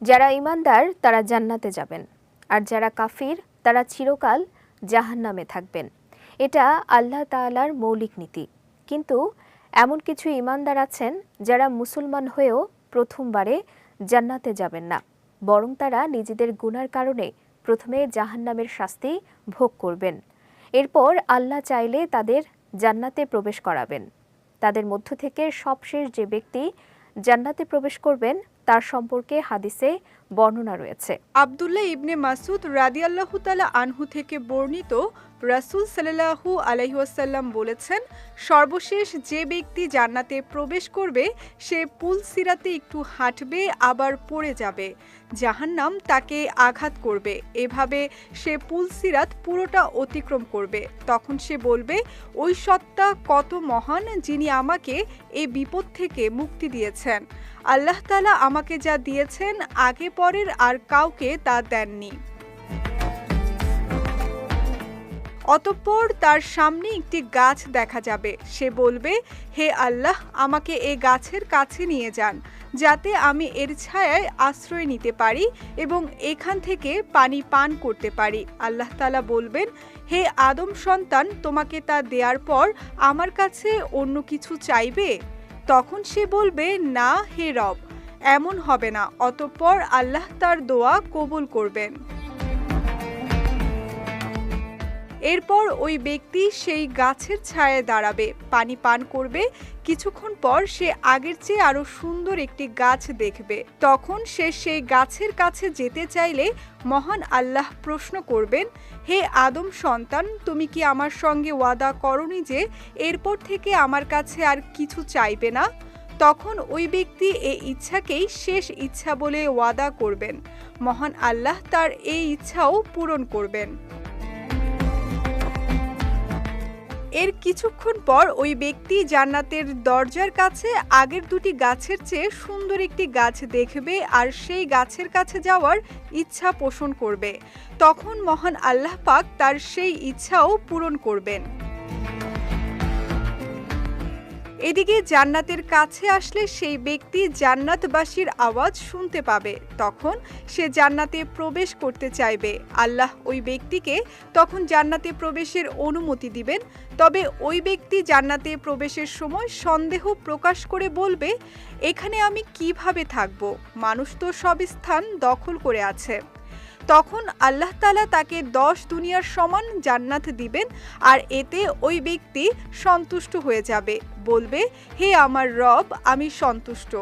যারা ঈমানদার তারা জান্নাতে যাবেন, আর যারা কাফির তারা চিরকাল জাহান্নামে থাকবেন। এটা আল্লাহ তাআলার মৌলিক নীতি। কিন্তু এমন কিছু ঈমানদার আছেন যারা মুসলমান হয়েও প্রথমবারে জান্নাতে যাবেন না, বরং তারা নিজেদের গুনার কারণে প্রথমে জাহান্নামের শাস্তি ভোগ করবেন। এরপর আল্লাহ চাইলে তাদের জান্নাতে প্রবেশ করাবেন। তাদের মধ্য থেকে সবশেষ যে ব্যক্তি জান্নাতে প্রবেশ করবেন তার সম্পর্কে হাদিসে বর্ণনা রয়েছে। আব্দুল্লাহ ইবনে মাসউদ রাদিয়াল্লাহু তাআলা আনহু থেকে বর্ণিত, রাসূল সাল্লাল্লাহু আলাইহি ওয়াসাল্লাম বলেছেন, সর্বশেষ যে ব্যক্তি জান্নাতে প্রবেশ করবে সে পুল সিরাতে একটু হাঁটবে আবার পড়ে যাবে, জাহান্নাম তাকে আঘাত করবে, এভাবে সে পুল সিরাত পুরোটা অতিক্রম করবে। তখন সে বলবে, ওই সত্তা কত মহান যিনি আমাকে এই বিপদ থেকে মুক্তি দিয়েছেন। আল্লাহ তাআলা আমাকে যা দিয়েছেন আগে পরের আর কাউকে তা দেননি। অতঃপর তার সামনে একটি গাছ দেখা যাবে। সে বলবে, হে আল্লাহ, আমাকে এই গাছের কাছে নিয়ে যান যাতে আমি এর ছায়ায় আশ্রয় নিতে পারি এবং এখান থেকে পানি পান করতে পারি। আল্লাহ তাআলা বলবেন, হে আদম সন্তান, তোমাকে তা দেওয়ার পর আমার কাছে অন্য কিছু চাইবে? তখন সে বলবে, না হে রব, এমন হবে না। অতঃপর আল্লাহ তার দোয়া কবুল করবেন। এরপর ওই ব্যক্তি সেই গাছের ছায়ায় দাঁড়াবে, পানি পান করবে। কিছুক্ষণ পর সে আগের চেয়ে আরো সুন্দর একটি গাছ দেখবে। তখন সে সেই গাছের কাছে যেতে চাইলে মহান আল্লাহ প্রশ্ন করবেন, হে আদম সন্তান, তুমি কি আমার সঙ্গে ওয়াদা করনি যে এরপর থেকে আমার কাছে আর কিছু চাইবে না? তখন ওই ব্যক্তি এই ইচ্ছাকেই শেষ ইচ্ছা বলে ওয়াদা করবেন। মহান আল্লাহ তার এই ইচ্ছাও পূরণ করবেন। এর কিছুক্ষণ পর ওই ব্যক্তি জান্নাতের দরজার কাছে আগের দুটি গাছের চেয়ে সুন্দর একটি গাছ দেখবে আর সেই গাছের কাছে যাওয়ার ইচ্ছা পোষণ করবে। তখন মহান আল্লাহ পাক তার সেই ইচ্ছাও পূরণ করবেন। এদিকে জান্নাতের কাছে আসলে সেই ব্যক্তি জান্নাতবাসীর আওয়াজ শুনতে পাবে। তখন সে জান্নাতে প্রবেশ করতে চাইবে। আল্লাহ ওই ব্যক্তিকে তখন জান্নাতে প্রবেশের অনুমতি দিবেন। তবে ওই ব্যক্তি জান্নাতে প্রবেশের সময় সন্দেহ প্রকাশ করে বলবে, এখানে আমি কিভাবে থাকব? মানুষ তো সব স্থান দখল করে আছে। তখন আল্লাহ তাআলা তাকে 10 দুনিয়ার সমান জান্নাত দিবেন আর এতে ওই ব্যক্তি সন্তুষ্ট হয়ে যাবে, বলবে, হে আমার রব, আমি সন্তুষ্ট।